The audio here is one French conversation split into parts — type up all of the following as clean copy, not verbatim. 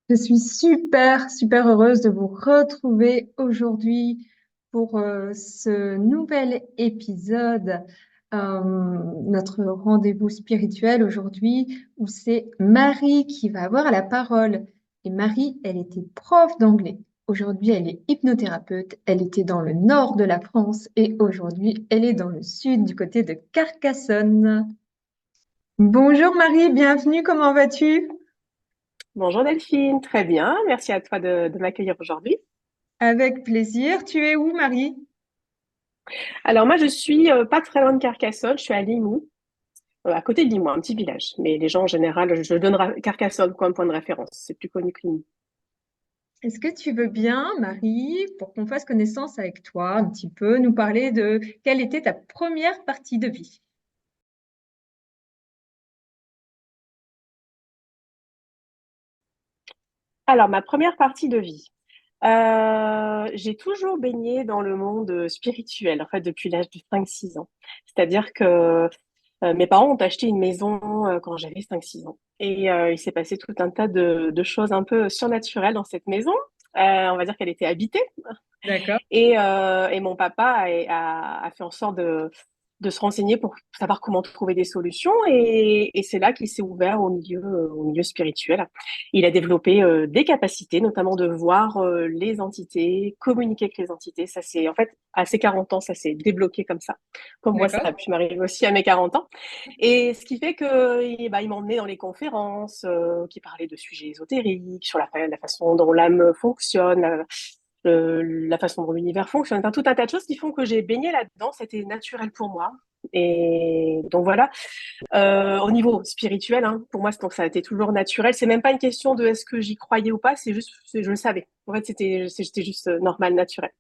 Je suis super, super heureuse de vous retrouver aujourd'hui pour ce nouvel épisode, notre rendez-vous spirituel aujourd'hui, où c'est Marie qui va avoir la parole. Et Marie, elle était prof d'anglais. Aujourd'hui, elle est hypnothérapeute. Elle était dans le nord de la France et aujourd'hui, elle est dans le sud, du côté de Carcassonne. Bonjour Marie, bienvenue, comment vas-tu? Bonjour Delphine, très bien. Merci à toi de m'accueillir aujourd'hui. Avec plaisir. Tu es où, Marie? Alors moi, je suis pas très loin de Carcassonne, je suis à Limoux, à côté de Limoux, un petit village. Mais les gens en général, je donne Carcassonne comme point de référence. C'est plus connu que Limoux. Est-ce que tu veux bien, Marie, pour qu'on fasse connaissance avec toi un petit peu, nous parler de quelle était ta première partie de vie? Alors ma première partie de vie. J'ai toujours baigné dans le monde spirituel, en fait, depuis l'âge de 5-6 ans. C'est-à-dire que mes parents ont acheté une maison quand j'avais 5-6 ans. Et il s'est passé tout un tas de choses un peu surnaturelles dans cette maison. On va dire qu'elle était habitée. D'accord. Et mon papa a fait en sorte de se renseigner pour savoir comment trouver des solutions. Et c'est là qu'il s'est ouvert au milieu spirituel. Il a développé des capacités, notamment de voir les entités, communiquer avec les entités. Ça, c'est en fait, à ses 40 ans, ça s'est débloqué comme ça. Comme moi, ça a D'accord. pu m'arriver aussi à mes 40 ans. Et ce qui fait que il m'emmenait dans les conférences qui parlaient de sujets ésotériques, sur la façon dont l'âme fonctionne, la façon dont l'univers fonctionne, enfin, tout un tas de choses qui font que j'ai baigné là-dedans, c'était naturel pour moi. Et donc voilà, au niveau spirituel, hein, pour moi, donc ça a été toujours naturel. C'est même pas une question de est-ce que j'y croyais ou pas, c'est juste, je le savais. En fait, c'était juste normal, naturel.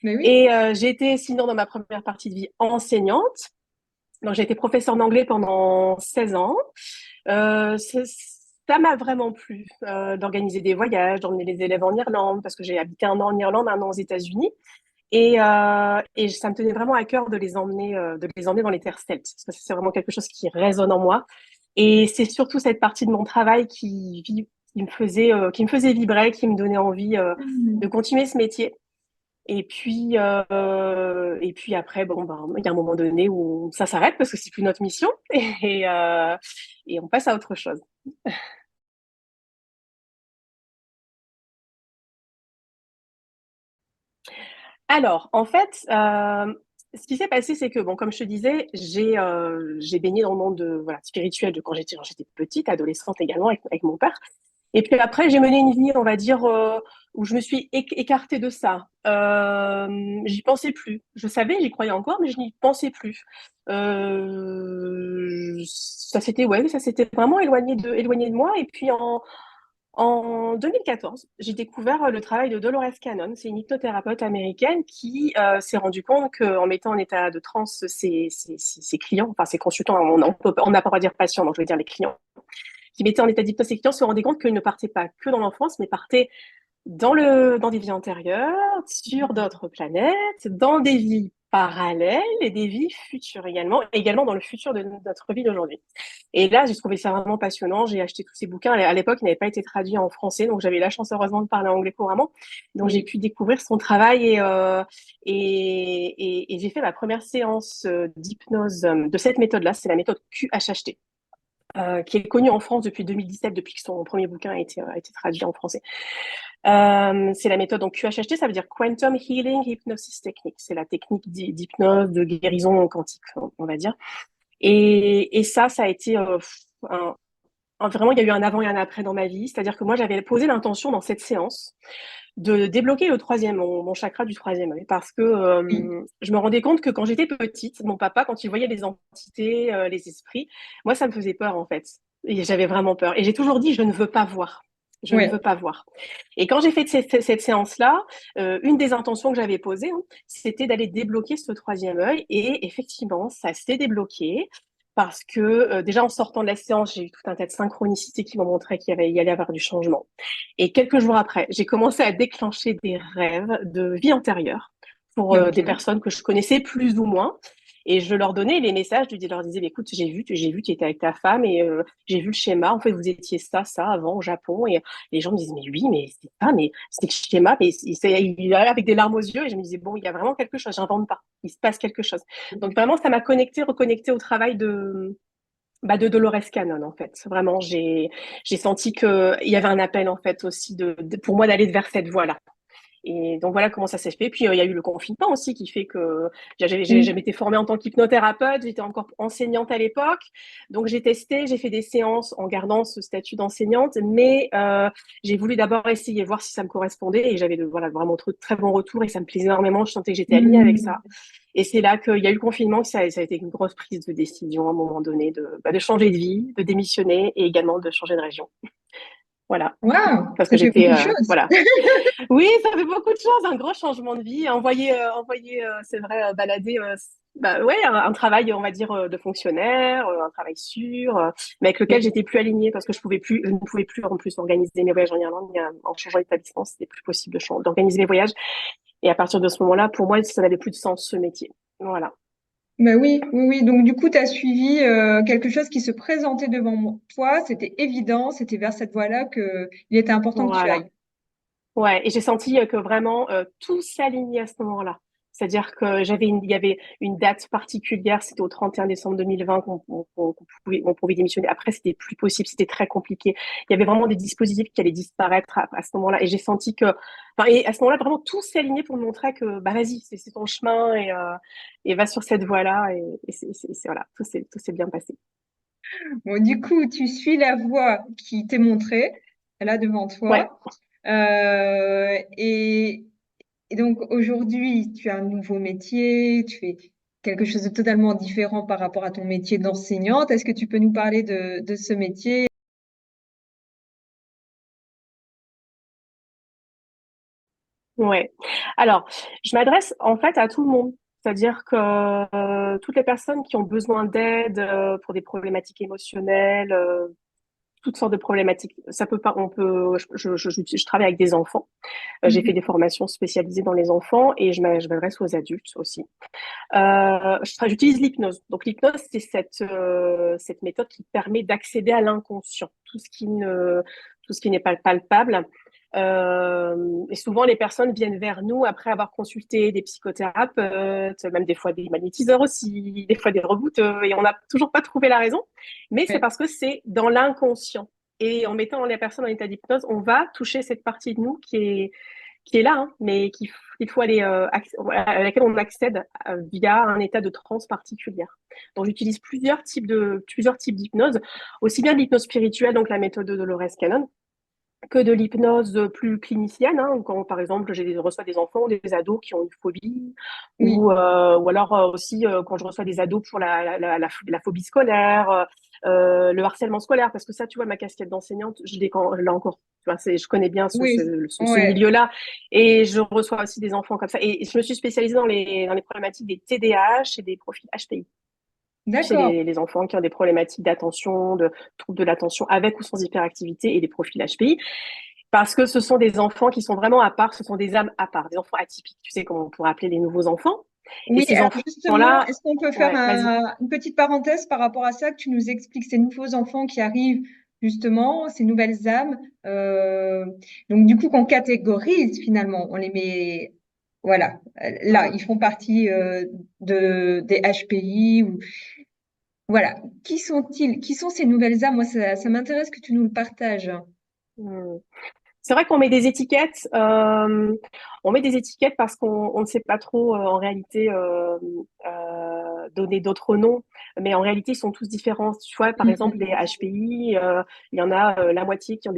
Mais oui. Et j'ai été sinon dans ma première partie de vie enseignante. Donc j'ai été professeure d'anglais pendant 16 ans. Ça m'a vraiment plu d'organiser des voyages, d'emmener les élèves en Irlande, parce que j'ai habité un an en Irlande, un an aux États-Unis. Et ça me tenait vraiment à cœur de les emmener dans les terres celtes, parce que c'est vraiment quelque chose qui résonne en moi. Et c'est surtout cette partie de mon travail qui me faisait vibrer, qui me donnait envie de Mhm. continuer ce métier. Et puis après, bon, ben, il y a un moment donné où ça s'arrête parce que c'est plus notre mission et on passe à autre chose. Alors, en fait, ce qui s'est passé, c'est que, bon, comme je te disais, j'ai baigné dans le monde voilà, spirituel de quand j'étais petite, adolescente également, avec mon père. Et puis après, j'ai mené une vie, on va dire, où je me suis écartée de ça. J'y pensais plus. Je savais, j'y croyais encore, mais je n'y pensais plus. Ça s'était vraiment éloigné de moi. Et puis en 2014, j'ai découvert le travail de Dolores Cannon. C'est une hypnothérapeute américaine qui s'est rendue compte qu'en mettant en état de transe ses clients, enfin ses consultants, on n'a pas le droit de dire patients, donc je vais dire les clients, qui mettaient en état d'hypnose ses clients, se rendaient compte qu'ils ne partaient pas que dans l'enfance, mais partaient dans des vies antérieures, sur d'autres planètes, dans des vies parallèles et des vies futures également dans le futur de notre vie d'aujourd'hui. Et là, j'ai trouvé ça vraiment passionnant. J'ai acheté tous ces bouquins. À l'époque, ils n'avaient pas été traduits en français, donc j'avais la chance heureusement de parler anglais couramment. Donc j'ai Oui. pu découvrir son travail et j'ai fait ma première séance d'hypnose de cette méthode-là. C'est la méthode QHHT. Qui est connue en France depuis 2017, depuis que son premier bouquin a été traduit en français. C'est la méthode donc QHHT, ça veut dire Quantum Healing Hypnosis Technique. C'est la technique d'hypnose, de guérison quantique, on va dire. Et ça a été vraiment, il y a eu un avant et un après dans ma vie. C'est-à-dire que moi, j'avais posé l'intention dans cette séance de débloquer le troisième, mon chakra du troisième œil, parce que Oui. je me rendais compte que quand j'étais petite, mon papa, quand il voyait les entités, les esprits, moi, ça me faisait peur en fait. Et j'avais vraiment peur. Et j'ai toujours dit, je ne veux pas voir. Je ne veux Ouais. pas voir. Et quand j'ai fait cette séance-là, une des intentions que j'avais posées, hein, c'était d'aller débloquer ce troisième œil. Et effectivement, ça s'est débloqué parce que déjà en sortant de la séance, j'ai eu tout un tas de synchronicités qui m'ont montré il y allait avoir du changement. Et quelques jours après, j'ai commencé à déclencher des rêves de vie antérieure pour des Ok. personnes que je connaissais plus ou moins. Et je leur donnais les messages, je leur disais, écoute, j'ai vu, tu étais avec ta femme et j'ai vu le schéma. En fait, vous étiez ça avant au Japon. Et les gens me disaient, mais oui, mais c'est pas, mais c'était le schéma. Mais il allait avec des larmes aux yeux. Et je me disais, bon, il y a vraiment quelque chose, j'invente pas. Il se passe quelque chose. Donc vraiment, ça m'a reconnecté au travail de Dolores Cannon, en fait. Vraiment, j'ai senti qu'il y avait un appel, en fait, aussi pour moi d'aller vers cette voie-là. Et donc voilà comment ça s'est fait. Puis il y a eu le confinement aussi qui fait que j'avais été formée en tant qu'hypnothérapeute, j'étais encore enseignante à l'époque. Donc j'ai testé, j'ai fait des séances en gardant ce statut d'enseignante, mais j'ai voulu d'abord essayer, voir si ça me correspondait. Et j'avais voilà, vraiment de très bons retours et ça me plaisait énormément. Je sentais que j'étais alignée avec ça. Et c'est là qu'il y a eu le confinement, que ça a été une grosse prise de décision à un moment donné de changer de vie, de démissionner et également de changer de région. Voilà. Waouh, Parce que ça fait beaucoup j'étais, de choses. voilà. Oui, ça fait beaucoup de choses, un gros changement de vie. Envoyer, c'est vrai, balader, ouais, un travail, on va dire, de fonctionnaire, un travail sûr, mais avec lequel j'étais plus alignée parce que je ne pouvais plus en plus organiser mes voyages en Irlande. En changeant d'établissement, c'était plus possible d'organiser mes voyages. Et à partir de ce moment-là, pour moi, ça n'avait plus de sens, ce métier. Voilà. Ben oui, oui, oui. Donc, du coup, tu as suivi quelque chose qui se présentait devant toi. C'était évident, c'était vers cette voie-là que il était important que tu Voilà. ailles. Ouais, et j'ai senti que vraiment tout s'alignait à ce moment-là. C'est-à-dire que il y avait une date particulière, c'était au 31 décembre 2020 qu'on pouvait démissionner. Après, c'était plus possible, c'était très compliqué. Il y avait vraiment des dispositifs qui allaient disparaître à ce moment-là. Et j'ai senti que, enfin, et à ce moment-là, vraiment tout s'est aligné pour me montrer que, bah, vas-y, c'est ton chemin et va sur cette voie-là. Et voilà, tout s'est bien passé. Bon, du coup, tu suis la voie qui t'est montrée, là devant Ouais. toi. Et donc, aujourd'hui, tu as un nouveau métier, tu fais quelque chose de totalement différent par rapport à ton métier d'enseignante. Est-ce que tu peux nous parler de ce métier? Ouais. Alors, je m'adresse en fait à tout le monde. C'est-à-dire que toutes les personnes qui ont besoin d'aide pour des problématiques émotionnelles, toutes sortes de problématiques. Ça peut pas, on peut, je travaille avec des enfants. J'ai fait Mhm. des formations spécialisées dans les enfants et je m'adresse aux adultes aussi. J'utilise l'hypnose. Donc l'hypnose, c'est cette méthode qui permet d'accéder à l'inconscient, tout ce qui n'est pas palpable. Et souvent, les personnes viennent vers nous après avoir consulté des psychothérapeutes, même des fois des magnétiseurs aussi, des fois des rebooteux, et on n'a toujours pas trouvé la raison. Mais c'est Ouais. parce que c'est dans l'inconscient. Et en mettant les personnes en état d'hypnose, on va toucher cette partie de nous qui est là, hein, mais qu'il faut aller à laquelle on accède via un état de transe particulière. Donc j'utilise plusieurs types d'hypnose, aussi bien de l'hypnose spirituelle, donc la méthode de Dolores Cannon, que de l'hypnose plus clinicienne, hein, quand par exemple reçois des enfants, des ados qui ont une phobie, Oui. ou alors aussi quand je reçois des ados pour la phobie scolaire, le harcèlement scolaire, parce que ça, tu vois, ma casquette d'enseignante, là encore, tu vois, je connais bien Oui. ce Ouais. milieu-là, et je reçois aussi des enfants comme ça. Et je me suis spécialisée dans les problématiques des TDAH et des profils HPI. Tu sais, D'accord. les enfants qui ont des problématiques d'attention, de troubles de l'attention avec ou sans hyperactivité et des profils HPI. Parce que ce sont des enfants qui sont vraiment à part, ce sont des âmes à part, des enfants atypiques, tu sais, comme on pourrait appeler les nouveaux enfants. Et Oui, ces alors justement, enfants-là, est-ce qu'on peut faire ouais, vas-y. une petite parenthèse par rapport à ça, que tu nous expliques ces nouveaux enfants qui arrivent, justement, ces nouvelles âmes, donc du coup qu'on catégorise finalement, on les met, voilà, là, Mm. ils font partie des HPI, ou voilà. Qui sont-ils? Qui sont ces nouvelles âmes? Moi, ça m'intéresse que tu nous le partages. Mm. C'est vrai qu'on met des étiquettes. On met des étiquettes parce qu'on ne sait pas trop en réalité donner d'autres noms. Mais en réalité, ils sont tous différents. Tu vois, par exemple, les Mhm. HPI, il y en a la moitié qui ont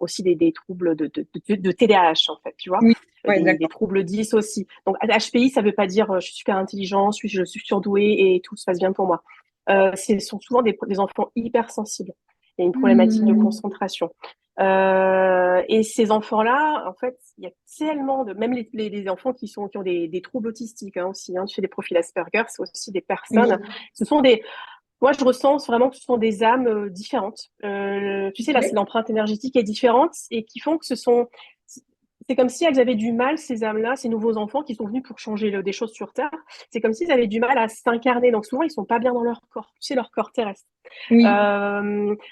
aussi des troubles de TDAH, en fait, tu vois, Oui, ouais, des d'accord. troubles 10 aussi. Donc, HPI, ça veut pas dire je suis super intelligent, je suis surdoué et tout se passe bien pour moi. Ce sont souvent des enfants hypersensibles. Il y a une problématique de Mhm. concentration. Et ces enfants-là, en fait, il y a tellement de, même les enfants qui ont des troubles autistiques hein, aussi, hein, tu fais des profils Asperger, c'est aussi des personnes. Oui. Ce sont moi je ressens vraiment que ce sont des âmes différentes. Tu sais, là, Ok. l'empreinte énergétique est différente et qui font que c'est comme si elles avaient du mal, ces âmes-là, ces nouveaux enfants qui sont venus pour changer des choses sur Terre. C'est comme s'ils avaient du mal à s'incarner. Donc souvent, ils sont pas bien dans leur corps, tu sais, leur corps terrestre. Oui.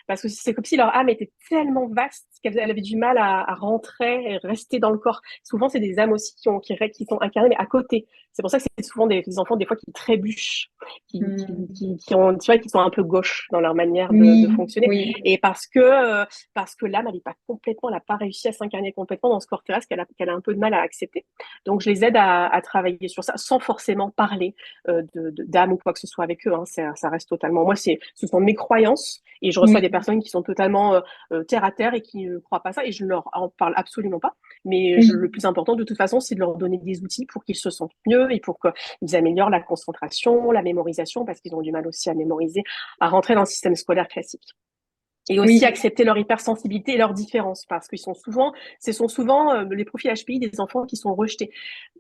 Parce que c'est comme si leur âme était tellement vaste qu'elle avait du mal à rentrer et rester dans le corps. Souvent, c'est des âmes aussi qui sont incarnées, mais à côté. C'est pour ça que c'est souvent des enfants, des fois, qui trébuchent, Hmm. tu vois, qui sont un peu gauches dans leur manière de Oui, fonctionner. oui. Et parce que l'âme, elle n'est pas complètement, elle n'a pas réussi à s'incarner complètement dans ce corps terrestre qu'elle a un peu de mal à accepter. Donc, je les aide à travailler sur ça sans forcément parler d'âme ou quoi que ce soit avec eux. Hein. Ça reste totalement. Moi, ce sont mes croyances et je reçois des Oui, personnes qui sont totalement terre à terre et qui ne croient pas ça et je ne leur en parle absolument pas. Mais le oui, plus important, de toute façon, c'est de leur donner des outils pour qu'ils se sentent mieux et pour qu'ils améliorent la concentration, la mémorisation, parce qu'ils ont du mal aussi à mémoriser, à rentrer dans le système scolaire classique. Et aussi oui. accepter leur hypersensibilité et leurs différences, parce qu'ils sont souvent, ce sont souvent les profils HPI des enfants qui sont rejetés.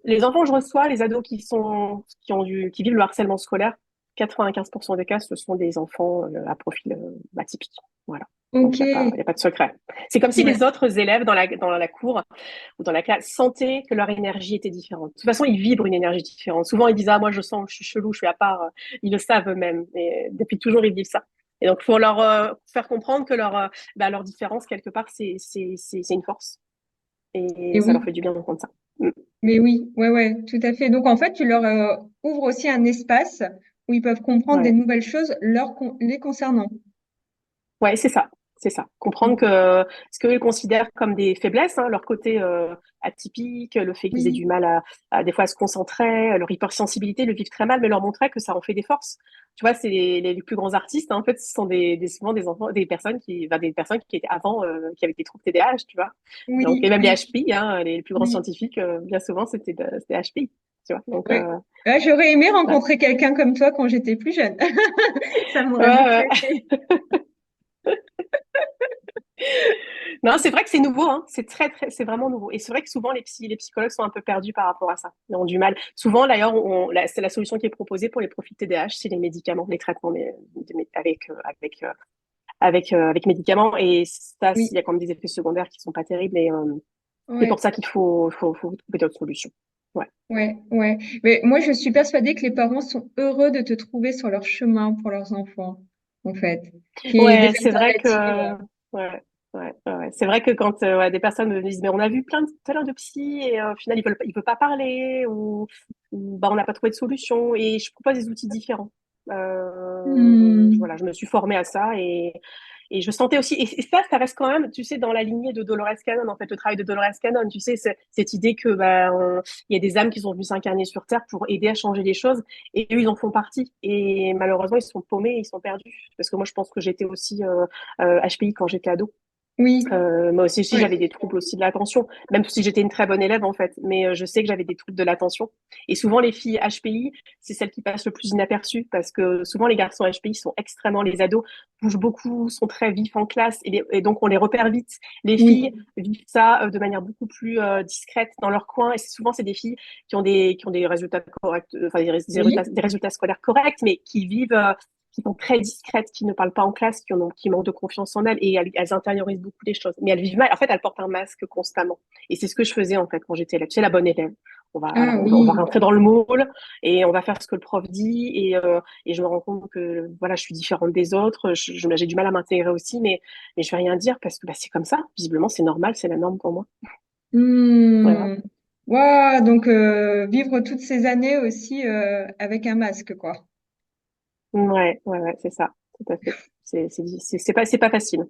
Les enfants que je reçois, les ados qui vivent le harcèlement scolaire, 95% des cas, ce sont des enfants à profil atypique. Voilà. Donc, Ok. il y a pas de secret. C'est comme si les Ouais. autres élèves dans la cour ou dans la classe sentaient que leur énergie était différente. De toute façon, ils vibrent une énergie différente. Souvent, ils disent, ah, moi, je sens que je suis chelou, je suis à part. Ils le savent eux-mêmes. Et depuis toujours, ils vivent ça. Et donc, il faut leur faire comprendre que leur différence, quelque part, c'est une force. Et Et ça leur oui. fait du bien d'entendre ça. Mm. Mais oui, ouais, ouais, tout à fait. Donc en fait, tu leur ouvres aussi un espace où ils peuvent comprendre des Ouais. nouvelles choses les concernant. Ouais, c'est ça. C'est ça. Comprendre Mm. que ce qu'ils considèrent comme des faiblesses, hein, leur côté atypique, le fait qu'ils aient Oui, du mal des fois à se concentrer, leur hypersensibilité, le vivent très mal, mais leur montrer que ça en fait des forces. Tu vois, c'est les plus grands artistes, hein, en fait, ce sont souvent des enfants, des personnes qui étaient avant, qui avaient des troubles TDAH, tu vois. Donc, et oui, même les oui, HPI, hein, les plus grands oui, scientifiques, bien souvent, c'était HPI, tu vois. Donc, oui. Ah, j'aurais aimé ouais, rencontrer quelqu'un comme toi quand j'étais plus jeune. Ça m'aurait beaucoup ouais. aidé. Non, c'est vrai que c'est nouveau, hein. C'est vraiment nouveau. Et c'est vrai que souvent les psychologues sont un peu perdus par rapport à ça. Ils ont du mal. Souvent, d'ailleurs, c'est la solution qui est proposée pour les profils TDAH, c'est les médicaments, les traitements avec médicaments. Et ça, il y Oui, a quand même des effets secondaires qui sont pas terribles. Et c'est pour ouais, ça qu'il faut trouver d'autres solutions. Ouais. ouais, ouais. Mais moi, je suis persuadée que les parents sont heureux de te trouver sur leur chemin pour leurs enfants, en fait. Qu'il y ait des Ouais, c'est vrai que alternatives. ouais, ouais. C'est vrai que quand des personnes me disent mais on a vu plein de psy et au final ils veulent pas parler ou bah on n'a pas trouvé de solution et je propose des outils différents. Hmm. Voilà, je me suis formée à ça et je sentais aussi et ça reste quand même tu sais dans la lignée de Dolores Cannon en fait le travail de Dolores Cannon tu sais cette idée que il y a des âmes qui sont venues s'incarner sur Terre pour aider à changer les choses et eux, ils en font partie. Et malheureusement, ils sont paumés, ils sont perdus. Parce que moi, je pense que j'étais aussi HPI quand j'étais ado. Oui, Moi aussi, j'avais ouais. des troubles aussi de l'attention, même si j'étais une très bonne élève en fait. Mais je sais que j'avais des troubles de l'attention. Et souvent, les filles HPI, c'est celles qui passent le plus inaperçues parce que souvent, les garçons HPI sont extrêmement, les ados bougent beaucoup, sont très vifs en classe et donc on les repère vite. Les filles Oui, vivent ça de manière beaucoup plus discrète dans leur coin. Et souvent, c'est des filles qui ont des résultats corrects, enfin oui, des résultats scolaires corrects, mais qui vivent qui sont très discrètes, qui ne parlent pas en classe, qui manquent de confiance en elles et elles intériorisent beaucoup les choses. Mais elles vivent mal. En fait, elles portent un masque constamment. Et c'est ce que je faisais en fait quand j'étais élève. C'est la bonne élève. ah On va oui. rentrer dans le moule et on va faire ce que le prof dit et je me rends compte que voilà, je suis différente des autres. J'ai du mal à m'intégrer aussi, mais je vais rien dire parce que c'est comme ça. Visiblement, c'est normal, c'est la norme pour moi. Voilà. Hmm. Waouh, donc vivre toutes ces années aussi avec un masque, quoi. Ouais, c'est ça, tout à fait. C'est pas facile.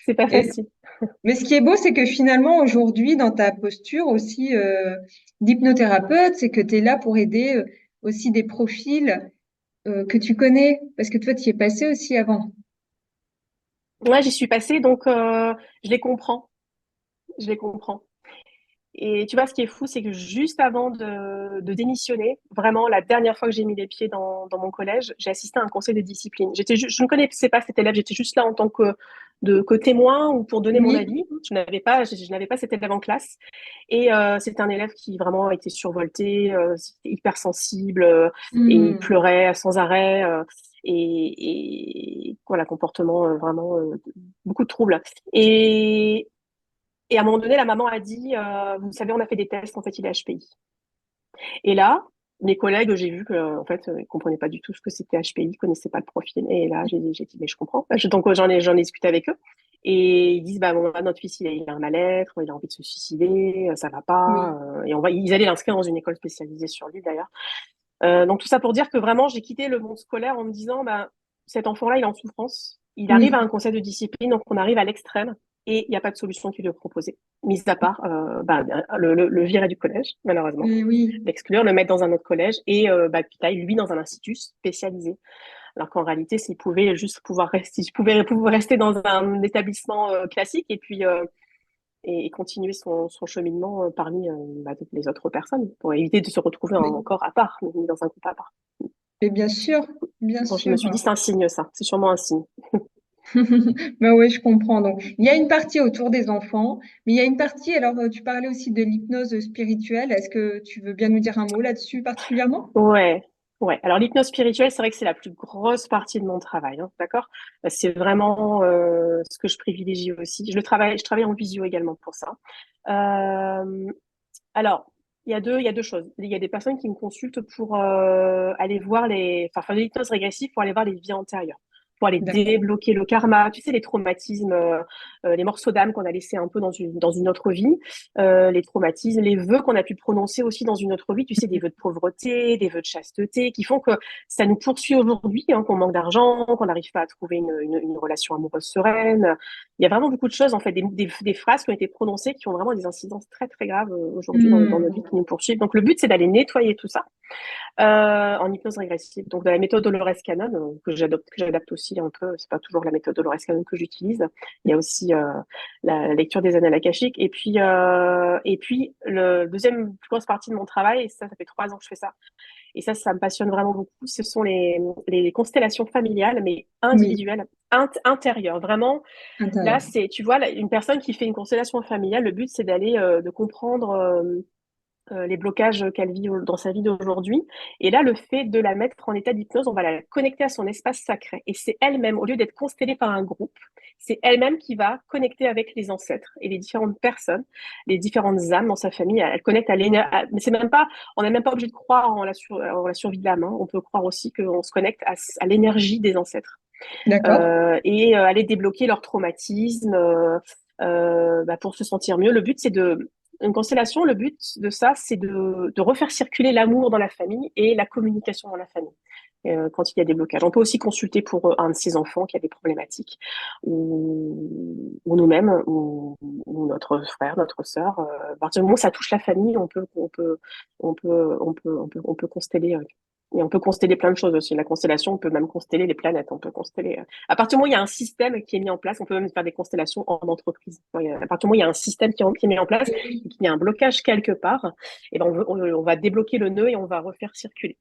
C'est pas Et, facile. mais ce qui est beau, c'est que finalement, aujourd'hui, dans ta posture aussi d'hypnothérapeute, c'est que tu es là pour aider aussi des profils que tu connais, parce que toi, tu y es passé aussi avant. Ouais, j'y suis passée, donc je les comprends. Je les comprends. Et tu vois, ce qui est fou, c'est que juste avant de démissionner, vraiment la dernière fois que j'ai mis les pieds dans mon collège, j'ai assisté à un conseil de discipline. Je ne connaissais pas cet élève, j'étais juste là en tant que témoin ou pour donner mon Oui. avis. Je n'avais pas cet élève en classe. Et c'était un élève qui vraiment était survolté, hypersensible, et il Hmm. pleurait sans arrêt. Et voilà, comportement vraiment beaucoup de troubles. Et Et à un moment donné, la maman a dit, vous savez, on a fait des tests, en fait, il est HPI. Et là, mes collègues, j'ai vu que, en fait, ils comprenaient pas du tout ce que c'était HPI, ils connaissaient pas le profil. Et là, j'ai dit, mais je comprends. Donc, j'en ai discuté avec eux. Et ils disent, bah, bon, notre fils, il a un mal-être, il a envie de se suicider, ça va pas. Oui. Et ils allaient l'inscrire dans une école spécialisée sur lui, d'ailleurs. Donc, tout ça pour dire que vraiment, j'ai quitté le monde scolaire en me disant, bah, cet enfant-là, il est en souffrance. Il arrive à Oui. un conseil de discipline, donc on arrive à l'extrême et il n'y a pas de solution qui lui est proposée, mis à part bah, le virer du collège, malheureusement, Oui. l'exclure, le mettre dans un autre collège et bah, qu'il aille, lui, dans un institut spécialisé. Alors qu'en réalité, s'il pouvait juste pouvoir rester dans un établissement classique et continuer son cheminement parmi bah, toutes les autres personnes pour éviter de se retrouver Oui. encore à part, dans un groupe à part. Et bien sûr, bien Donc, je me sûr. suis dit, c'est un signe, ça. C'est sûrement un signe. Ben oui, je comprends. Donc, il y a une partie autour des enfants, mais il y a une partie, alors tu parlais aussi de l'hypnose spirituelle. Est-ce que tu veux bien nous dire un mot là-dessus particulièrement? Ouais, ouais. Alors, l'hypnose spirituelle, c'est vrai que c'est la plus grosse partie de mon travail, hein, d'accord? C'est vraiment ce que je privilégie aussi. Je travaille en visio également pour ça. Euh, alors, il y a deux choses. Il y a des personnes qui me consultent pour aller voir enfin, faire de l'hypnose régressive pour aller voir les vies antérieures, pour aller D'accord. débloquer le karma, tu sais, les traumatismes, les morceaux d'âme qu'on a laissés un peu dans une autre vie, les traumatismes, les vœux qu'on a pu prononcer aussi dans une autre vie, tu sais, des vœux de pauvreté, des vœux de chasteté, qui font que ça nous poursuit aujourd'hui, hein, qu'on manque d'argent, qu'on n'arrive pas à trouver une relation amoureuse sereine. Il y a vraiment beaucoup de choses, en fait, des phrases qui ont été prononcées qui ont vraiment des incidences très, très graves aujourd'hui dans notre vie Hmm. qui nous poursuivent. Donc, le but, c'est d'aller nettoyer tout ça en hypnose régressive. Donc, dans la méthode Dolores Cannon, que j'adapte aussi un peu, c'est pas toujours la méthode Dolores Cannon que j'utilise. Il y a aussi la lecture des annales akashiques. Et puis, le deuxième plus grosse partie de mon travail, et ça fait 3 ans que je fais ça, et ça me passionne vraiment beaucoup, ce sont les constellations familiales, mais Oui, individuelles, intérieures. Vraiment, là, intérieur. tu vois, une personne qui fait une constellation familiale, le but, c'est d'aller, de comprendre les blocages qu'elle vit dans sa vie d'aujourd'hui. Et là, le fait de la mettre en état d'hypnose, on va la connecter à son espace sacré. Et c'est elle-même, au lieu d'être constellée par un groupe, c'est elle-même qui va connecter avec les ancêtres et les différentes personnes, les différentes âmes dans sa famille. Elle connecte à l'énergie. Mais c'est même pas, on n'est même pas obligé de croire en la survie de l'âme, hein. On peut croire aussi qu'on se connecte à l'énergie des ancêtres D'accord. et aller débloquer leur traumatisme bah, pour se sentir mieux. Le but, c'est de une constellation. Le but de ça, c'est de refaire circuler l'amour dans la famille et la communication dans la famille. Quand il y a des blocages. On peut aussi consulter pour un de ses enfants qui a des problématiques, ou nous-mêmes, ou notre frère, notre sœur. À partir du moment où ça touche la famille, on peut consteller. Et on peut consteller plein de choses aussi. La constellation, on peut même consteller les planètes. On peut consteller. À partir du moment où il y a un système qui est mis en place, on peut même faire des constellations en entreprise. À partir du moment où il y a un système qui est mis en place et qu'il y a un blocage quelque part, et ben on va débloquer le nœud et on va refaire circuler.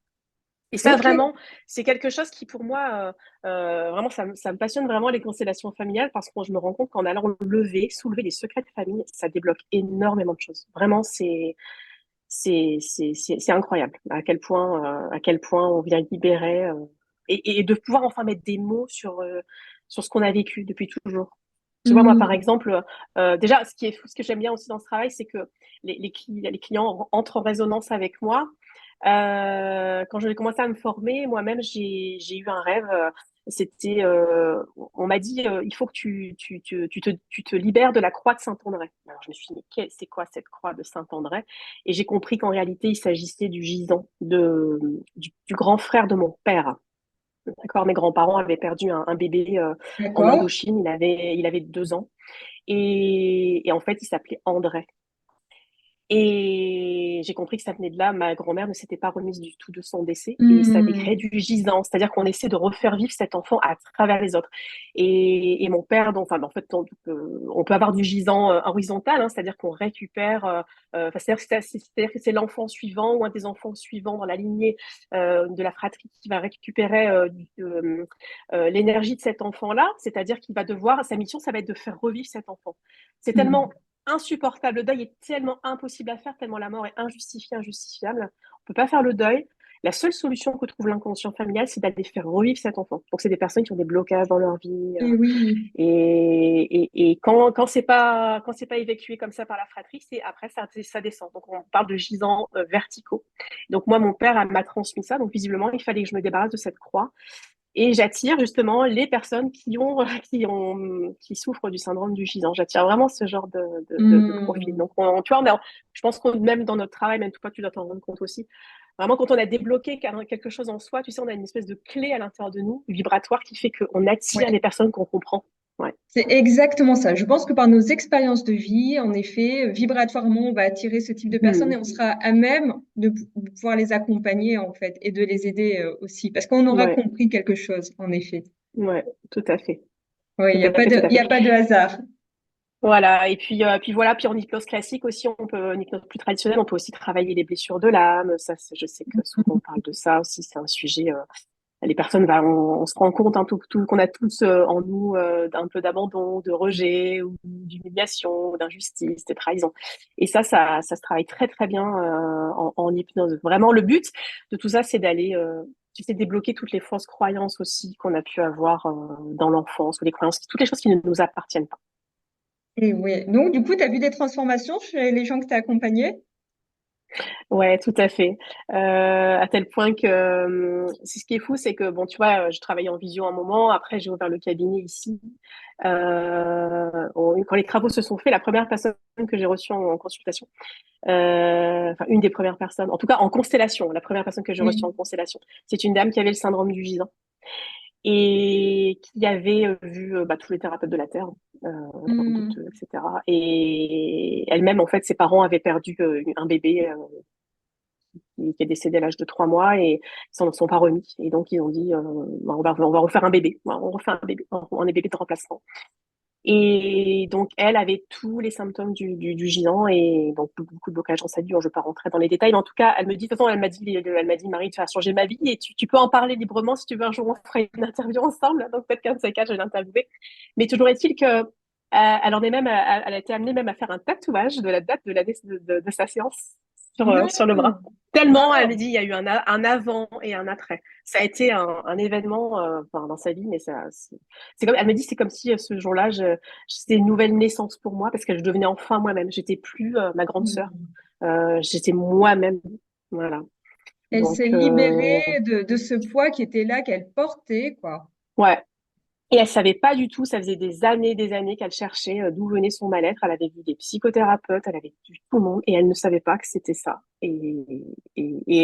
Et ça, Ok. vraiment, c'est quelque chose qui, pour moi, vraiment, ça me passionne vraiment les constellations familiales parce que je me rends compte qu'en allant soulever les secrets de famille, ça débloque énormément de choses. Vraiment, c'est incroyable à quel point on vient libérer et de pouvoir enfin mettre des mots sur ce qu'on a vécu depuis toujours. Tu vois, moi, par Hmm. exemple, déjà, ce que j'aime bien aussi dans ce travail, c'est que les clients entrent en résonance avec moi. Quand j'ai commencé à me former, moi-même, j'ai eu un rêve. C'était, on m'a dit, il faut que tu te libères de la croix de Saint-André. Alors, je me suis dit, c'est quoi cette croix de Saint-André? Et j'ai compris qu'en réalité, il s'agissait du gisant du grand frère de mon père. D'accord, mes grands-parents avaient perdu un bébé en D'accord. Indochine. Il avait 2 ans. Et en fait, il s'appelait André. Et j'ai compris que ça venait de là. Ma grand-mère ne s'était pas remise du tout de son décès et ça avait créé Hmm. du gisant. C'est-à-dire qu'on essaie de refaire vivre cet enfant à travers les autres. Et mon père, donc, enfin, en fait, on peut avoir du gisant horizontal, hein, c'est-à-dire qu'on récupère, c'est-à-dire que c'est l'enfant suivant ou un des enfants suivants dans la lignée de la fratrie qui va récupérer l'énergie de cet enfant-là. C'est-à-dire qu'il va devoir, sa mission, ça va être de faire revivre cet enfant. C'est tellement Hmm. insupportable. Le deuil est tellement impossible à faire, tellement la mort est injustifiée, injustifiable. On peut pas faire le deuil. La seule solution que trouve l'inconscient familial, c'est d'aller faire revivre cet enfant. Donc, c'est des personnes qui ont des blocages dans leur vie. Et oui. Et quand c'est pas évacué comme ça par la fratrie, c'est après ça descend. Donc, on parle de gisants verticaux. Donc, moi, mon père m'a transmis ça. Donc, visiblement, il fallait que je me débarrasse de cette croix. Et j'attire justement les personnes qui souffrent du syndrome du gisant. J'attire vraiment ce genre de profil. Hmm. Donc, tu vois, je pense qu'on même dans notre travail, même toi, tu dois t'en rendre compte aussi. Vraiment, quand on a débloqué quelque chose en soi, tu sais, on a une espèce de clé à l'intérieur de nous, vibratoire, qui fait qu'on attire les Ouais. personnes qu'on comprend. Ouais. C'est exactement ça. Je pense que par nos expériences de vie, en effet, vibratoirement, on va attirer ce type de personnes et on sera à même de pouvoir les accompagner, en fait, et de les aider aussi, parce qu'on aura Ouais, compris quelque chose, en effet. ouais, tout à fait. Oui, Tout à fait, tout à il y fait. a pas de hasard. Voilà, et puis voilà, puis en hypnose classique aussi, en hypnose plus traditionnelle, on peut aussi travailler les blessures de l'âme. Ça, je sais que souvent on parle de ça aussi, c'est un sujet. Les personnes, on se rend compte qu'on a tous en nous un peu d'abandon, de rejet, ou d'humiliation, ou d'injustice, de trahison. Et ça se travaille très très bien en hypnose. Vraiment, le but de tout ça, c'est d'aller, tu sais, débloquer toutes les fausses croyances aussi qu'on a pu avoir dans l'enfance, ou les croyances, toutes les choses qui ne nous appartiennent pas. Et oui. Donc, du coup, tu as vu des transformations chez les gens que tu as accompagnés? Ouais, tout à fait. À tel point que c'est ce qui est fou, c'est que bon, tu vois, je travaillais en visio un moment. Après, j'ai ouvert le cabinet ici. Quand les travaux se sont faits, la première personne que j'ai reçue en consultation, enfin une des premières personnes, en tout cas en constellation, la première personne que j'ai reçue en Oui. constellation, c'est une dame qui avait le syndrome du gisant et qui avait vu tous les thérapeutes de la Terre, Hmm. etc. Et elle-même, en fait, ses parents avaient perdu un bébé qui est décédé à l'âge de 3 mois et ils s'en sont pas remis. Et donc, ils ont dit, on va refaire un bébé. On refait un bébé. On est bébé de remplacement. Et donc, elle avait tous les symptômes du gisant et donc beaucoup de blocages dans sa vie. Je ne vais pas rentrer dans les détails, mais en tout cas, elle me dit, de toute façon, elle m'a dit, Marie, tu as changé ma vie et tu peux en parler librement si tu veux. Un jour, on fera une interview ensemble. Donc, peut-être qu'un de ces quatre, je vais l'interviewer. Mais toujours est-il que elle en est même, elle a été amenée même à faire un tatouage de la date de sa séance sur le bras. Non. Tellement, elle me Wow. dit, il y a eu un avant et un après. Ça a été un événement dans sa vie, mais c'est comme, elle me dit, c'est comme si ce jour-là, c'était une nouvelle naissance pour moi parce que je devenais enfin moi-même. J'étais plus ma grande sœur. Hmm. J'étais moi-même. Voilà. Elle Donc, s'est libérée de ce poids qui était là, qu'elle portait, quoi. ouais. Et elle savait pas du tout, ça faisait des années qu'elle cherchait d'où venait son mal-être. Elle avait vu des psychothérapeutes, elle avait vu tout le monde et elle ne savait pas que c'était ça. Et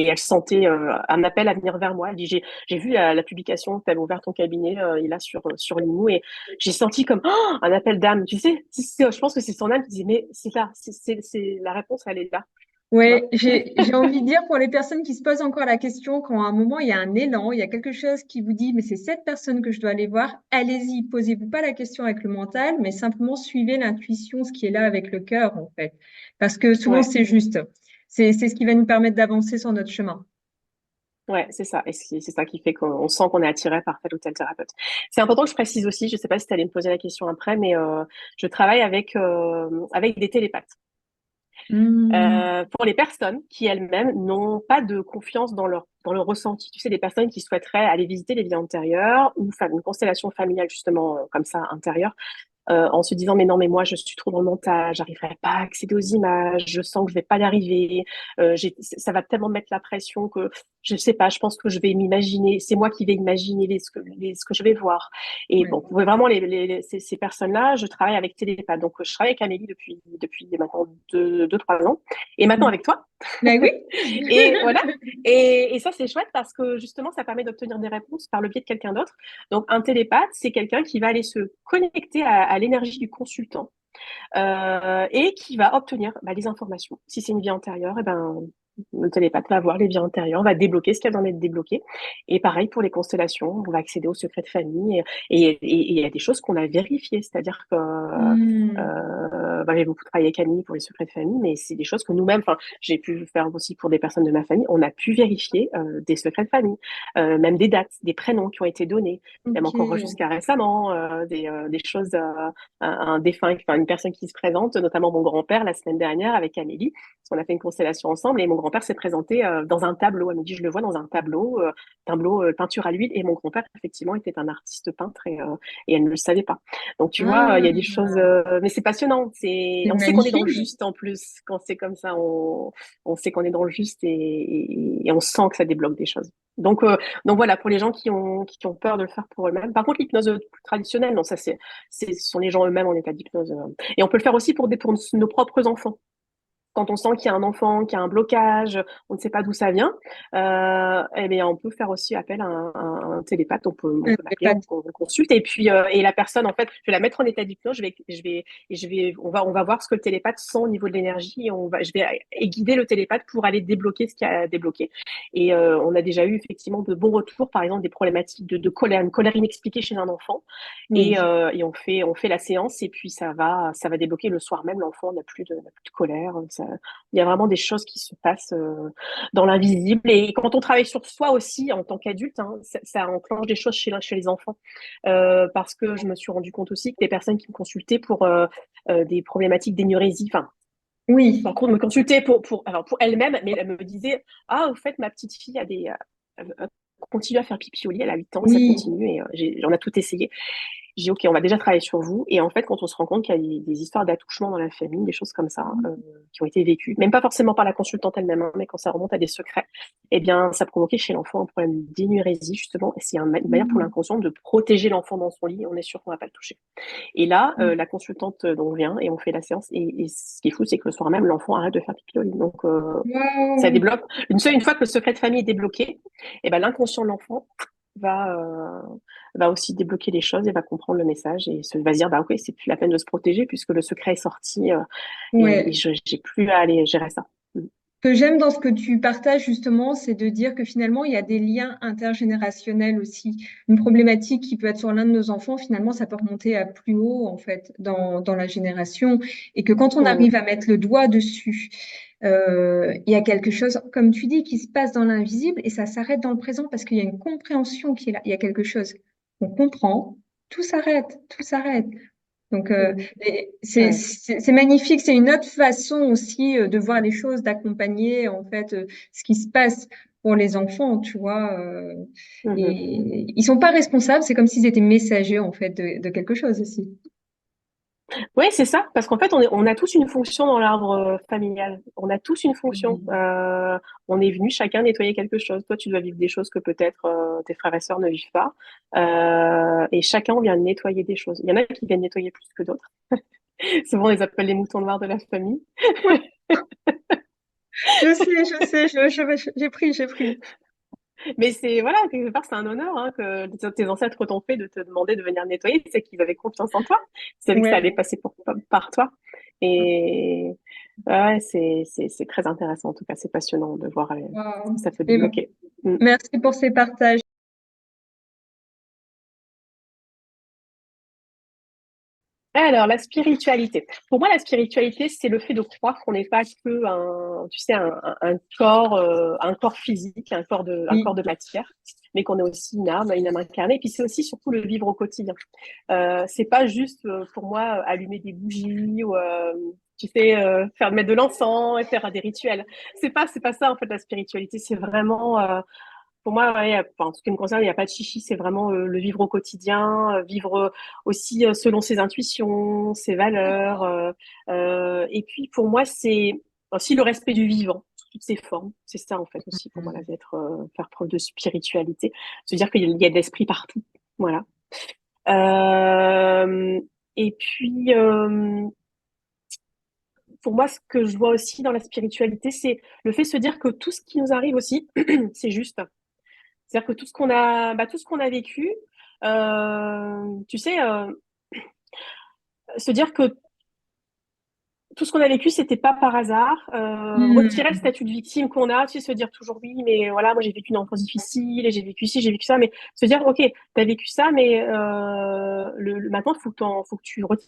elle sentait un appel à venir vers moi. Elle dit, j'ai vu la publication, tu avais ouvert ton cabinet, il a sur Limoux et j'ai senti comme un appel d'âme. Tu sais, je pense que c'est son âme qui disait, mais c'est là, la réponse, elle est là. Tu vois. Ouais, j'ai envie de dire pour les personnes qui se posent encore la question, quand à un moment il y a un élan, il y a quelque chose qui vous dit, mais c'est cette personne que je dois aller voir, allez-y, posez-vous pas la question avec le mental, mais simplement suivez l'intuition, ce qui est là avec le cœur, en fait. Parce que souvent Ouais. c'est juste. C'est ce qui va nous permettre d'avancer sur notre chemin. Ouais, c'est ça. Et c'est ça qui fait qu'on sent qu'on est attiré par tel ou tel thérapeute. C'est important que je précise aussi, je ne sais pas si tu allais me poser la question après, mais je travaille avec des télépathes. Hmm. Pour les personnes qui elles-mêmes n'ont pas de confiance dans leur ressenti. Tu sais, des personnes qui souhaiteraient aller visiter les vies antérieures ou faire une constellation familiale justement comme ça intérieure en se disant mais non mais moi je suis trop dans le mental, j'arriverai pas à accéder aux images, je sens que je vais pas y arriver, ça va tellement mettre la pression que je sais pas, je pense que je vais m'imaginer, c'est moi qui vais imaginer ce que je vais voir. Et Ouais. bon, vraiment ces personnes-là, je travaille avec Télépathe, donc je travaille avec Amélie depuis maintenant 2 3 ans, et maintenant avec toi. Ben oui. Et voilà. Et ça, c'est chouette parce que justement, ça permet d'obtenir des réponses par le biais de quelqu'un d'autre. Donc, un télépathe, c'est quelqu'un qui va aller se connecter à l'énergie du consultant et qui va obtenir les informations. Si c'est une vie antérieure, eh ben, le télépathe va voir les vies antérieures, va débloquer ce qu'il y a besoin d'être débloqué. Et pareil pour les constellations, on va accéder aux secrets de famille. Et il y a des choses qu'on a vérifiées, c'est-à-dire que Hmm. j'ai beaucoup travaillé avec Camille pour les secrets de famille, mais c'est des choses que nous-mêmes, enfin, j'ai pu faire aussi pour des personnes de ma famille, on a pu vérifier des secrets de famille, même des dates, des prénoms qui ont été donnés, même Ok. encore jusqu'à récemment, des choses, un défunt, enfin, une personne qui se présente, notamment mon grand-père la semaine dernière avec Amélie, parce qu'on a fait une constellation ensemble, et mon grand-père s'est présenté dans un tableau. Elle me dit, je le vois dans un tableau peinture à l'huile. Et mon grand-père, effectivement, était un artiste peintre et elle ne le savait pas. Donc, tu vois, il y a des choses, Ah, mais c'est passionnant. c'est On sait qu'on est dans le magnifique. juste en plus. Quand c'est comme ça, on sait qu'on est dans le juste et on sent que ça débloque des choses. Donc voilà, pour les gens qui ont peur de le faire pour eux-mêmes. Par contre, l'hypnose traditionnelle, non, ça ce sont les gens eux-mêmes en état d'hypnose. Et on peut le faire aussi pour nos propres enfants. Quand on sent qu'il y a un enfant qui a un blocage, on ne sait pas d'où ça vient, eh bien, on peut faire aussi appel à un télépathe. On peut C'est l'appeler, pas- on consulte, et puis et la personne, en fait, je vais la mettre en état d'hypnose. On va voir ce que le télépathe sent au niveau de l'énergie, et je vais guider le télépathe pour aller débloquer ce qu'il y a à débloquer. Et on a déjà eu effectivement de bons retours, par exemple des problématiques de colère, une colère inexpliquée chez un enfant, Oui. et on fait la séance, et puis ça va débloquer le soir même. L'enfant n'a plus de colère. Il y a vraiment des choses qui se passent dans l'invisible. Et quand on travaille sur soi aussi, en tant qu'adulte, hein, ça enclenche des choses chez les enfants. Parce que je me suis rendu compte aussi que des personnes qui me consultaient pour des problématiques d'énurésie, enfin, en Oui. cours de me consulter alors pour elle-même, mais elle me disait, ah, au fait, ma petite fille continue à faire pipi au lit, elle a 8 ans, ça Oui. continue, et on a tout essayé. J'ai dit, OK, on va déjà travailler sur vous. Et en fait, quand on se rend compte qu'il y a des histoires d'attouchement dans la famille, des choses comme ça, qui ont été vécues, même pas forcément par la consultante elle-même, hein, mais quand ça remonte à des secrets, eh bien, ça provoquait chez l'enfant un problème d'énurésie, justement. Et c'est une manière pour l'inconscient de protéger l'enfant dans son lit. On est sûr qu'on va pas le toucher. Et là, la consultante donc vient et on fait la séance. Et ce qui est fou, c'est que le soir même, l'enfant arrête de faire pipi au lit. Donc, ça Waouh. débloque. Une fois que le secret de famille est débloqué, eh ben, l'inconscient de l'enfant va, euh, va aussi débloquer les choses et va comprendre le message et va se dire, bah, ok, c'est plus la peine de se protéger puisque le secret est sorti, et Ouais. je j'ai plus à aller gérer ça. Ce que j'aime dans ce que tu partages justement, c'est de dire que finalement, il y a des liens intergénérationnels aussi. Une problématique qui peut être sur l'un de nos enfants, finalement, ça peut remonter à plus haut, en fait, dans la génération. Et que quand on Mhm. arrive à mettre le doigt dessus, il y a quelque chose, comme tu dis, qui se passe dans l'invisible et ça s'arrête dans le présent parce qu'il y a une compréhension qui est là. Il y a quelque chose. On comprend, tout s'arrête, tout s'arrête. Donc, Mhm. Ouais. c'est magnifique. C'est une autre façon aussi de voir les choses, d'accompagner en fait ce qui se passe pour les enfants, tu vois. Mhm. Et ils sont pas responsables. C'est comme s'ils étaient messagers en fait de quelque chose aussi. Oui, c'est ça, parce qu'en fait, on a tous une fonction dans l'arbre familial. On a tous une fonction. Oui. On est venu chacun nettoyer quelque chose. Toi, tu dois vivre des choses que peut-être tes frères et sœurs ne vivent pas. Et chacun vient nettoyer des choses. Il y en a qui viennent nettoyer plus que d'autres. Souvent, on les appelle les moutons noirs de la famille. Ouais, j'ai pris. Mais voilà, quelque part, c'est un honneur, hein, que tes ancêtres t'ont fait de te demander de venir nettoyer. C'est qu'ils avaient confiance en toi. Ils savaient que ça allait Ouais. passer par toi. Et ouais, c'est très intéressant. En tout cas, c'est passionnant de voir ce que Wow. ça peut Eh ben, débloquer. Mm. merci pour ces partages. Alors, la spiritualité. Pour moi, la spiritualité, c'est le fait de croire qu'on n'est pas que un corps physique, un corps Oui. de matière, mais qu'on est aussi une âme incarnée. Et puis, c'est aussi surtout le vivre au quotidien. C'est pas juste pour moi allumer des bougies ou faire mettre de l'encens et faire des rituels. C'est pas ça en fait la spiritualité. C'est vraiment pour moi, ouais, enfin, en ce qui me concerne, il n'y a pas de chichi, c'est vraiment le vivre au quotidien, vivre aussi selon ses intuitions, ses valeurs. Et puis pour moi, c'est aussi le respect du vivant, sous toutes ses formes. C'est ça en fait aussi pour moi, là, faire preuve de spiritualité, se dire qu'il y a de l'esprit partout. Voilà. Euh, et puis, pour moi, ce que je vois aussi dans la spiritualité, c'est le fait de se dire que tout ce qui nous arrive aussi, c'est juste. C'est-à-dire que tout ce qu'on a vécu, tu sais, se dire que tout ce qu'on a vécu, c'était pas par hasard. Retirer le Hmm. statut de victime qu'on a, tu sais, se dire toujours oui, mais voilà, moi j'ai vécu une enfance difficile et j'ai vécu ci, j'ai vécu ça, mais se dire ok, t'as vécu ça, mais maintenant faut que tu retires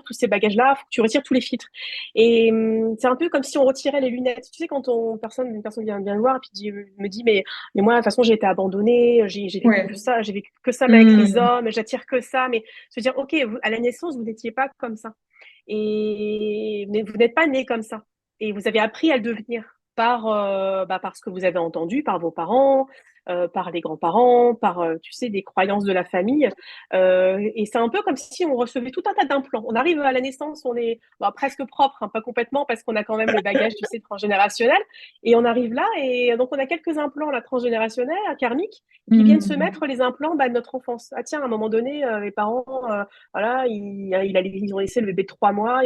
tous ces bagages-là, faut que tu retires tous les filtres. Et c'est un peu comme si on retirait les lunettes. Tu sais, quand une personne vient me voir et puis me dit mais moi de toute façon j'ai été abandonnée, j'ai vécu que Ouais. ça, j'ai vécu que ça mais avec les Hmm. hommes, j'attire que ça, mais se dire ok, à la naissance vous n'étiez pas comme ça. Mais vous n'êtes pas né comme ça. Et vous avez appris à le devenir. par ce que vous avez entendu, par vos parents, par les grands-parents, par, tu sais, des croyances de la famille. Et c'est un peu comme si on recevait tout un tas d'implants. On arrive à la naissance, on est presque propre, hein, pas complètement, parce qu'on a quand même le bagage, tu sais, transgénérationnel. Et on arrive là, et donc on a quelques implants là, transgénérationnels, karmiques, qui viennent se Mhm. mettre les implants de notre enfance. Ah tiens, à un moment donné, les parents, voilà, ils ont laissé le bébé de 3 mois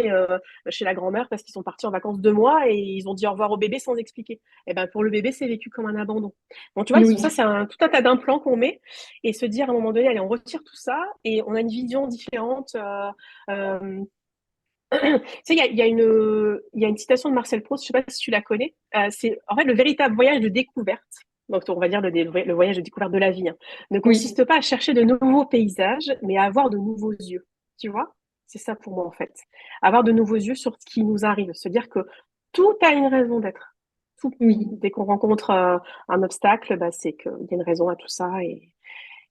chez la grand-mère parce qu'ils sont partis en vacances 2 mois et ils ont dit au revoir au bébé sans expliquer. Et ben pour le bébé, c'est vécu comme un abandon. Bon, tu vois, ça, Oui, c'est tout un tas d'implants qu'on met et se dire à un moment donné, allez, on retire tout ça et on a une vision différente. Euh, tu sais, il y a une citation de Marcel Proust, je ne sais pas si tu la connais. C'est en fait le véritable voyage de découverte. Donc, on va dire le voyage de découverte de la vie, hein, ne oui. consiste pas à chercher de nouveaux paysages, mais à avoir de nouveaux yeux. Tu vois? C'est ça pour moi, en fait. Avoir de nouveaux yeux sur ce qui nous arrive. Se dire que tout a une raison d'être. Tout. Oui. Dès qu'on rencontre un obstacle, bah, c'est qu'il y a une raison à tout ça.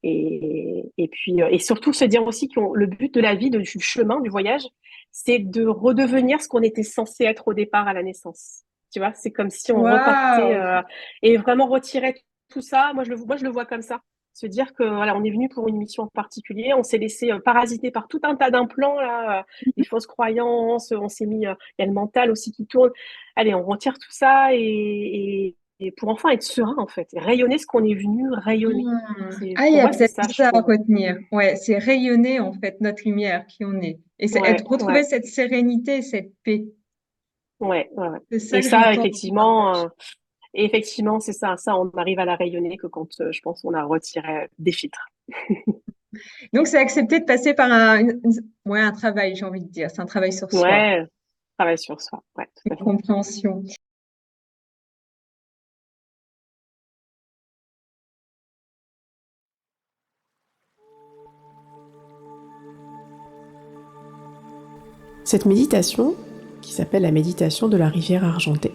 Et puis, et surtout se dire aussi que le but de la vie, du chemin, du voyage, c'est de redevenir ce qu'on était censé être au départ à la naissance. Tu vois, c'est comme si on repartait Waouh! et vraiment retirait tout ça. Moi, je le vois comme ça. Se dire que voilà, on est venu pour une mission en particulier, on s'est laissé parasiter par tout un tas d'implants là, des fausses croyances, on s'est mis, il y a le mental aussi qui tourne. Allez, on retire tout ça et pour enfin être serein en fait, rayonner ce qu'on est venu rayonner. Ah, il y Pour a moi, c'est peut-être ça, je ça à trouve. retenir. Ouais, c'est rayonner en fait notre lumière qui on est. Et de Ouais, retrouver ouais, cette sérénité, cette paix. ouais, ouais, ouais. C'est ça Et que ça, j'entends dans ton effectivement, partage. c'est ça. Ça, on arrive à la rayonner que quand, je pense, on a retiré des filtres. Donc, c'est accepter de passer par ouais, un travail, j'ai envie de dire. C'est un travail sur soi, Ouais, travail sur soi. Ouais, tout une à fait. compréhension. Cette méditation, qui s'appelle la méditation de la rivière argentée,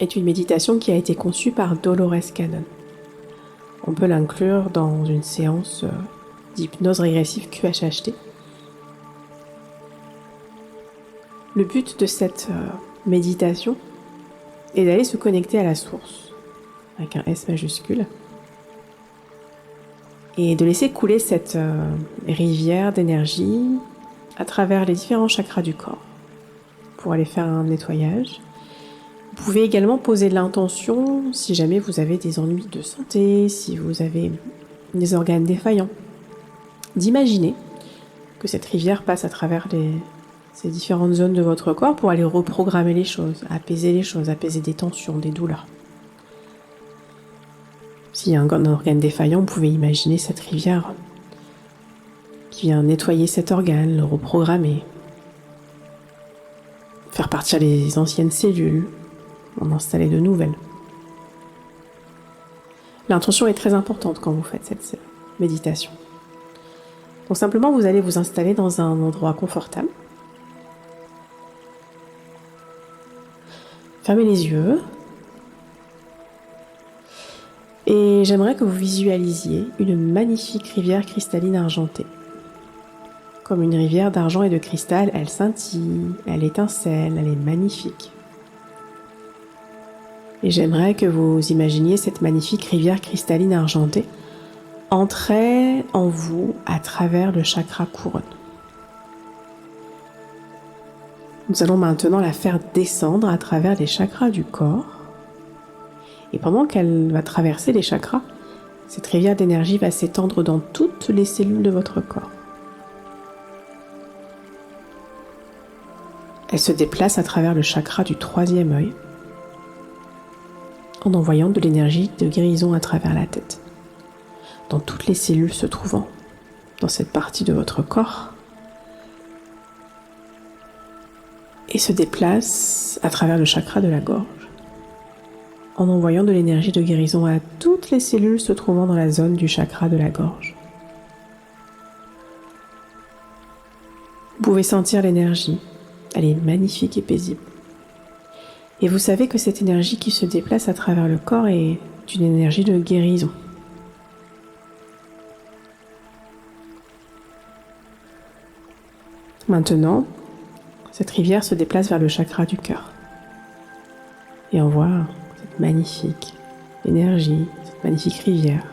est une méditation qui a été conçue par Dolores Cannon. On peut l'inclure dans une séance d'hypnose régressive QHHT. Le but de cette méditation est d'aller se connecter à la source, avec un S majuscule, et de laisser couler cette rivière d'énergie à travers les différents chakras du corps pour aller faire un nettoyage. Vous pouvez également poser l'intention si jamais vous avez des ennuis de santé, si vous avez des organes défaillants, d'imaginer que cette rivière passe à travers ces différentes zones de votre corps pour aller reprogrammer les choses, apaiser des tensions, des douleurs. S'il y a un organe défaillant, vous pouvez imaginer cette rivière qui vient nettoyer cet organe, le reprogrammer, faire partir les anciennes cellules, en installer de nouvelles. L'intention est très importante quand vous faites cette méditation. Donc simplement, vous allez vous installer dans un endroit confortable. Fermez les yeux. Et j'aimerais que vous visualisiez une magnifique rivière cristalline argentée. Comme une rivière d'argent et de cristal, elle scintille, elle étincelle, elle est magnifique. Et j'aimerais que vous imaginiez cette magnifique rivière cristalline argentée entrer en vous à travers le chakra couronne. Nous allons maintenant la faire descendre à travers les chakras du corps. Et pendant qu'elle va traverser les chakras, cette rivière d'énergie va s'étendre dans toutes les cellules de votre corps. Elle se déplace à travers le chakra du troisième œil en envoyant de l'énergie de guérison à travers la tête, dans toutes les cellules se trouvant dans cette partie de votre corps, et se déplace à travers le chakra de la gorge en envoyant de l'énergie de guérison à toutes les cellules se trouvant dans la zone du chakra de la gorge. Vous pouvez sentir l'énergie, elle est magnifique et paisible. Et vous savez que cette énergie qui se déplace à travers le corps est une énergie de guérison. Maintenant, cette rivière se déplace vers le chakra du cœur. Et envoie cette magnifique énergie, cette magnifique rivière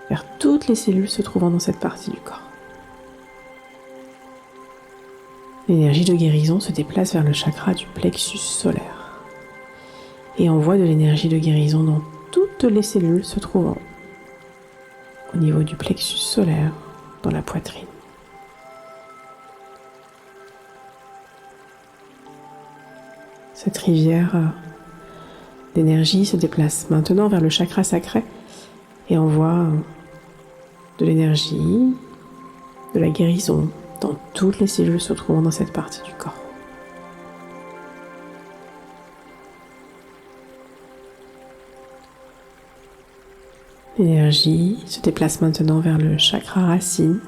vers toutes les cellules se trouvant dans cette partie du corps. L'énergie de guérison se déplace vers le chakra du plexus solaire et envoie de l'énergie de guérison dans toutes les cellules se trouvant au niveau du plexus solaire, dans la poitrine. Cette rivière d'énergie se déplace maintenant vers le chakra sacré et envoie de l'énergie, de la guérison dans toutes les cellules se trouvant dans cette partie du corps. L'énergie se déplace maintenant vers le chakra racine.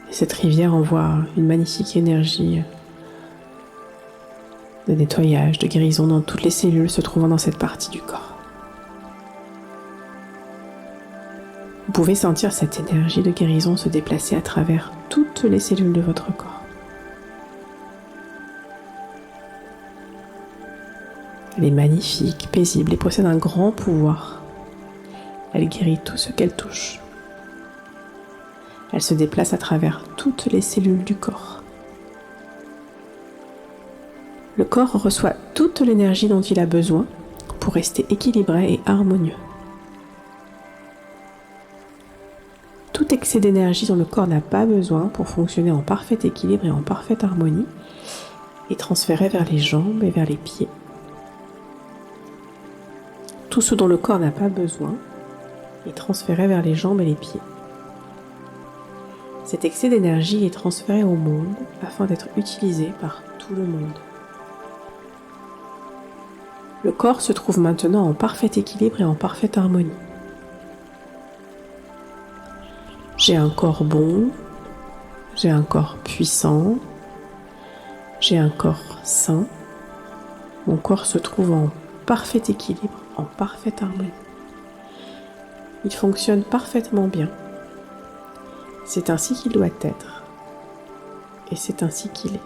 Et cette rivière envoie une magnifique énergie de nettoyage, de guérison dans toutes les cellules se trouvant dans cette partie du corps. Vous pouvez sentir cette énergie de guérison se déplacer à travers toutes les cellules de votre corps. Elle est magnifique, paisible et possède un grand pouvoir. Elle guérit tout ce qu'elle touche. Elle se déplace à travers toutes les cellules du corps. Le corps reçoit toute l'énergie dont il a besoin pour rester équilibré et harmonieux. Tout excès d'énergie dont le corps n'a pas besoin pour fonctionner en parfait équilibre et en parfaite harmonie est transféré vers les jambes et vers les pieds. Tout ce dont le corps n'a pas besoin est transféré vers les jambes et les pieds. Cet excès d'énergie est transféré au monde afin d'être utilisé par tout le monde. Le corps se trouve maintenant en parfait équilibre et en parfaite harmonie. J'ai un corps bon, j'ai un corps puissant, j'ai un corps sain. Mon corps se trouve en parfait équilibre, en parfaite harmonie. Il fonctionne parfaitement bien. C'est ainsi qu'il doit être. Et c'est ainsi qu'il est.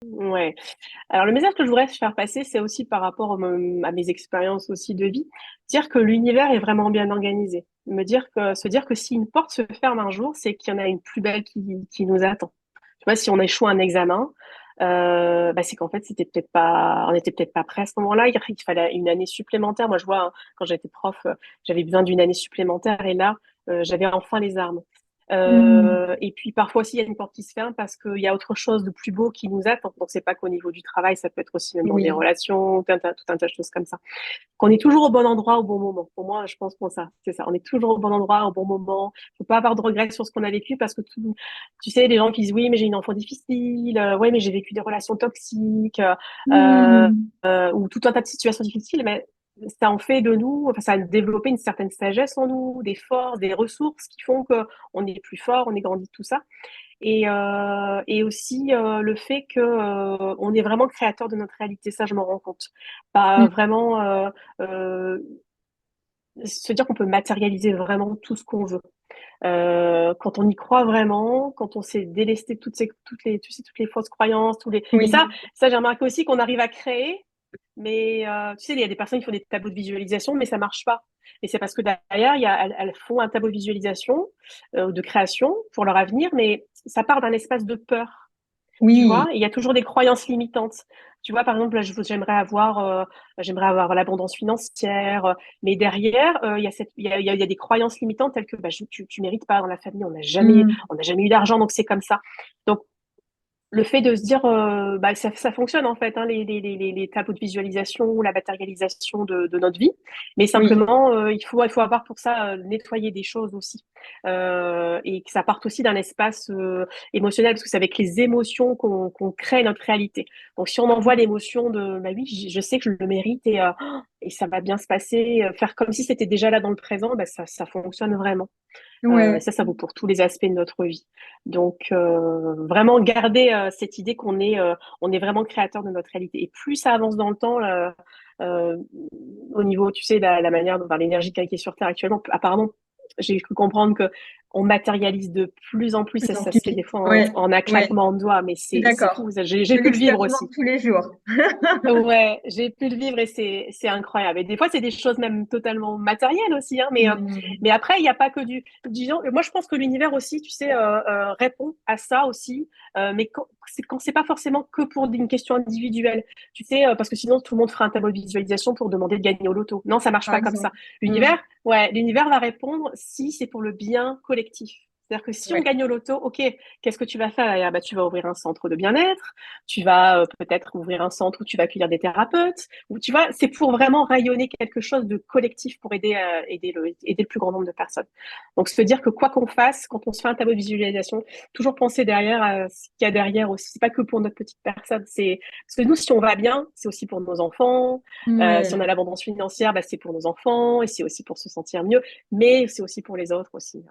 Ouais. Alors le message que je voudrais faire passer, c'est aussi par rapport à mes expériences aussi de vie, dire que l'univers est vraiment bien organisé. Se dire que si une porte se ferme un jour, c'est qu'il y en a une plus belle qui nous attend. Tu vois, si on échoue un examen, c'est qu'en fait, on n'était peut-être pas prêt à ce moment-là. Il fallait une année supplémentaire. Moi, je vois, hein, quand j'étais prof, j'avais besoin d'une année supplémentaire et là, j'avais enfin les armes. Et puis parfois aussi, il y a une porte qui se ferme parce qu'il y a autre chose de plus beau qui nous attend. Donc, c'est pas qu'au niveau du travail, ça peut être aussi même dans des Oui. relations, tout un tas de choses comme ça. Qu'on est toujours au bon endroit au bon moment. Pour moi, je pense pour ça, c'est ça. On est toujours au bon endroit au bon moment. Faut pas avoir de regrets sur ce qu'on a vécu parce que tu sais, les gens qui disent oui, mais j'ai une enfant difficile, ouais, mais j'ai vécu des relations toxiques, Hmm. ou tout un tas de situations difficiles, mais ça en fait de nous, enfin, ça a développé une certaine sagesse en nous, des forces, des ressources qui font que on est plus fort, on est grandi de tout ça. Et aussi le fait que on est vraiment créateur de notre réalité, ça je m'en rends compte. Pas Hmm. vraiment se dire qu'on peut matérialiser vraiment tout ce qu'on veut. Quand on y croit vraiment, quand on s'est délesté toutes les fausses croyances, et Oui. ça j'ai remarqué aussi qu'on arrive à créer, mais tu sais, il y a des personnes qui font des tableaux de visualisation, mais ça marche pas. Et c'est parce que derrière, elles font un tableau de visualisation, de création pour leur avenir, mais ça part d'un espace de peur. Tu Oui. vois, il y a toujours des croyances limitantes. Tu vois, par exemple, là, j'aimerais avoir l'abondance financière, mais derrière, il y a des croyances limitantes telles que, tu mérites pas dans la famille, Hmm. on n'a jamais eu d'argent, donc c'est comme ça. Donc, le fait de se dire, ça fonctionne en fait, hein, les tableaux de visualisation ou la matérialisation de notre vie. Mais Oui, simplement, il faut avoir pour ça nettoyer des choses aussi. Et que ça parte aussi d'un espace émotionnel, parce que c'est avec les émotions qu'on crée notre réalité. Donc si on envoie l'émotion de, bah oui, je sais que je le mérite et ça va bien se passer, faire comme si c'était déjà là dans le présent, bah, ça fonctionne vraiment. Et ouais, ça vaut pour tous les aspects de notre vie. Donc, vraiment garder cette idée on est vraiment créateur de notre réalité. Et plus ça avance dans le temps, euh, au niveau, tu sais, la manière dont l'énergie qui est sur Terre actuellement, apparemment, j'ai cru comprendre que on matérialise de plus en plus. plus en Ça plus se fait des vite. fois Ouais, en un ouais, claquement de doigts, mais je suis c'est d'accord. fou. J'ai Je pu le vivre aussi. l'expérimente tous les jours. Ouais, j'ai pu le vivre et c'est incroyable. Et des fois, c'est des choses même totalement matérielles aussi, hein, mais Hmm. après, il n'y a pas que disons, moi, je pense que l'univers aussi, tu sais, répond à ça aussi, mais quand c'est pas forcément que pour une question individuelle, tu sais, parce que sinon, tout le monde fera un tableau de visualisation pour demander de gagner au loto. Non, ça marche Par pas comme ça. exemple. Hmm. L'univers va répondre si c'est pour le bien collectif. C'est-à-dire que si on Ouais. gagne au loto, ok, qu'est-ce que tu vas faire? Ah, bah, tu vas ouvrir un centre de bien-être, tu vas peut-être ouvrir un centre où tu vas accueillir des thérapeutes, ou tu vois, c'est pour vraiment rayonner quelque chose de collectif pour aider le plus grand nombre de personnes. Donc, se dire que quoi qu'on fasse, quand on se fait un tableau de visualisation, toujours penser derrière à ce qu'il y a derrière aussi. C'est pas que pour notre petite personne, c'est parce que nous, si on va bien, c'est aussi pour nos enfants. Si on Ouais. a l'abondance financière, bah, c'est pour nos enfants et c'est aussi pour se sentir mieux, mais c'est aussi pour les autres aussi,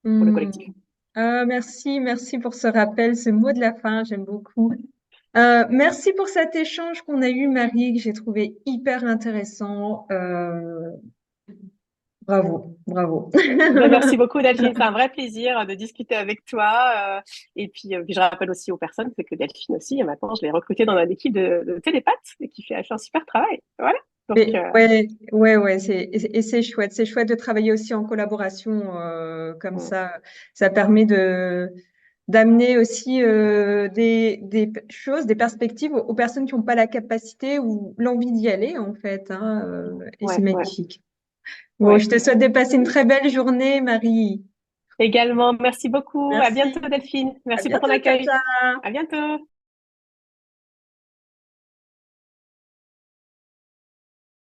pour le Hmm. collectif. Merci, merci pour ce rappel, ce mot de la fin, j'aime beaucoup. Merci pour cet échange qu'on a eu, Marie, que j'ai trouvé hyper intéressant. Bravo, bravo. Ben, merci beaucoup, Delphine. C'est un vrai plaisir de discuter avec toi. Et puis, je rappelle aussi aux personnes c'est que Delphine aussi, maintenant, je l'ai recrutée dans une équipe de télépathes et qui fait un super travail. Voilà. Donc, Mais ouais, ouais, ouais, et c'est chouette. C'est chouette de travailler aussi en collaboration comme mm, ça. Ça permet d'amener aussi des choses, des perspectives aux personnes qui n'ont pas la capacité ou l'envie d'y aller, en fait, hein, et c'est ouais, ouais, magnifique. Bon, je ouais. te souhaite de passer une très belle journée, Marie. Également, merci beaucoup. À bientôt, Merci. Delphine. À Merci pour ton bientôt. Ciao, accueil. ciao. À bientôt.